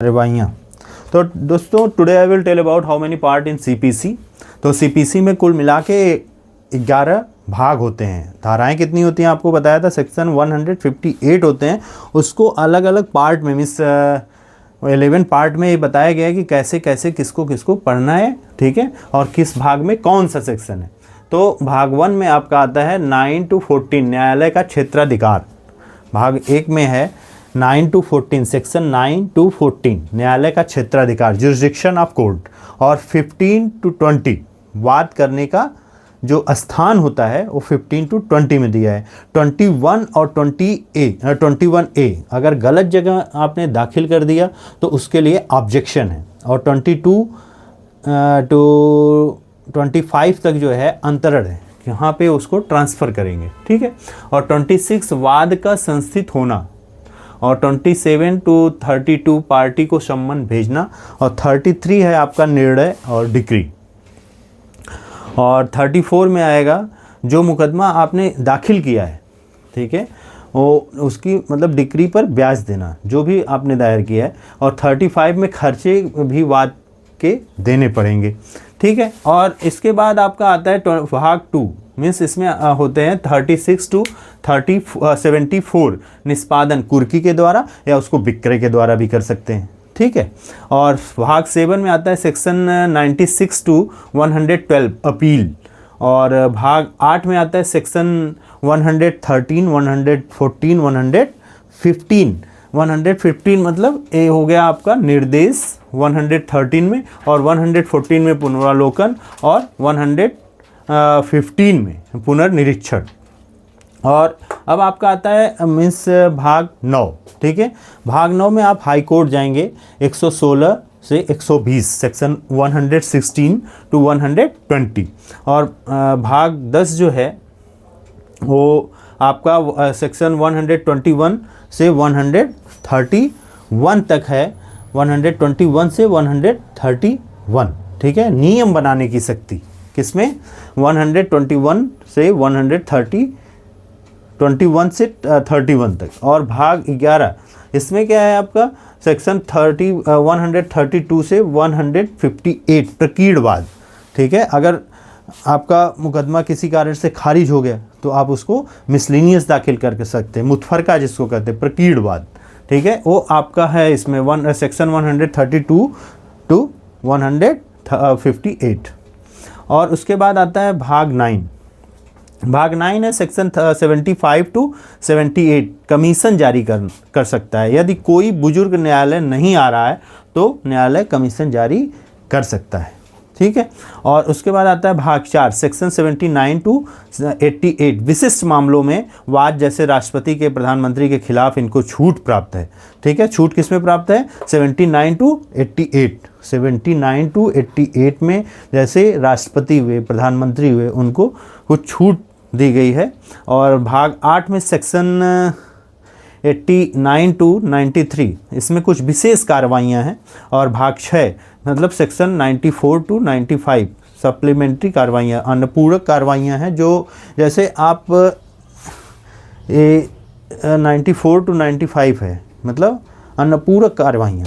कार्रवाइयाँ। तो दोस्तों today I will tell about how many part in CPC. तो CPC में कुल मिला के 11 भाग होते हैं। धाराएं कितनी होती हैं आपको बताया था, सेक्शन 158 होते हैं। उसको अलग अलग पार्ट में मीन्स 11 पार्ट में ये बताया गया है कि कैसे कैसे किसको किसको पढ़ना है, ठीक है, और किस भाग में कौन सा सेक्शन है। तो भाग 1 में आपका आता है 9 to 14 न्यायालय का क्षेत्राधिकार। भाग 1 में है 9 to 14, सेक्शन 9 to 14 न्यायालय का क्षेत्राधिकार, जुरिस्डिक्शन ऑफ कोर्ट। और 15 to 20 वाद करने का जो स्थान होता है वो 15 to 20 में दिया है। 21 और 21A अगर गलत जगह आपने दाखिल कर दिया तो उसके लिए ऑब्जेक्शन है। और 22 to 25 तक जो है अंतरण है, यहाँ पे उसको ट्रांसफ़र करेंगे, ठीक है। और 26 वाद का संस्थित होना। और 27 to 32 पार्टी को सम्मन भेजना। और 33 है आपका निर्णय और डिक्री। और 34 में आएगा जो मुकदमा आपने दाखिल किया है, ठीक है, वो उसकी मतलब डिक्री पर ब्याज देना जो भी आपने दायर किया है। और 35 में खर्चे भी वाद के देने पड़ेंगे, ठीक है। और इसके बाद आपका आता है भाग 2 मीन्स इसमें होते हैं 36 to 74 निष्पादन कुर्की के द्वारा या उसको विक्रय के द्वारा भी कर सकते हैं, ठीक है। और भाग 7 में आता है सेक्शन 96 to 112 अपील। और भाग 8 में आता है सेक्शन 113, 114, 115 मतलब ये हो गया आपका निर्देश 113 में, और 114 में पुनरावलोकन, और 115 में पुनर्निरीक्षण। और अब आपका आता है मीन्स भाग 9, ठीक है। भाग 9 में आप हाई कोर्ट जाएंगे 116 से 120, सेक्शन 116 to 120। और भाग 10 जो है वो आपका सेक्शन 121 से 131 तक है, 121 से 131, ठीक है। नियम बनाने की शक्ति किसमें, 121 से 21 से 31 तक। और भाग 11 इसमें क्या है आपका सेक्शन 132 से 158 प्रकीर्णवाद, ठीक है। अगर आपका मुकदमा किसी कारण से खारिज हो गया तो आप उसको मिसलिनियस दाखिल करके सकते हैं, मुतफरका जिसको कहते हैं प्रकीर्णवाद, ठीक है, वो आपका है इसमें सेक्शन 132 to 158। और उसके बाद आता है भाग 9। भाग 9 है सेक्शन 75 to 78 कमीशन जारी कर सकता है। यदि कोई बुजुर्ग न्यायालय नहीं आ रहा है तो न्यायालय कमीशन जारी कर सकता है, ठीक है। और उसके बाद आता है भाग 4 सेक्शन 79 to 88 विशिष्ट मामलों में वाद, जैसे राष्ट्रपति के प्रधानमंत्री के खिलाफ इनको छूट प्राप्त है, ठीक है। छूट किसमें प्राप्त है, 79 to 88, 79 to 88 में जैसे राष्ट्रपति हुए, प्रधानमंत्री हुए, उनको कुछ छूट दी गई है। और भाग 8 में सेक्शन 89 to 93 इसमें कुछ विशेष कार्रवाइयाँ हैं। और भाग 6 मतलब सेक्शन 94 to 95 सप्लीमेंट्री कार्रवाइयाँ, अनुपूरक कार्रवाइयाँ हैं, जो जैसे आप ये 94 to 95 है मतलब अनुपूरक कार्रवाइयाँ,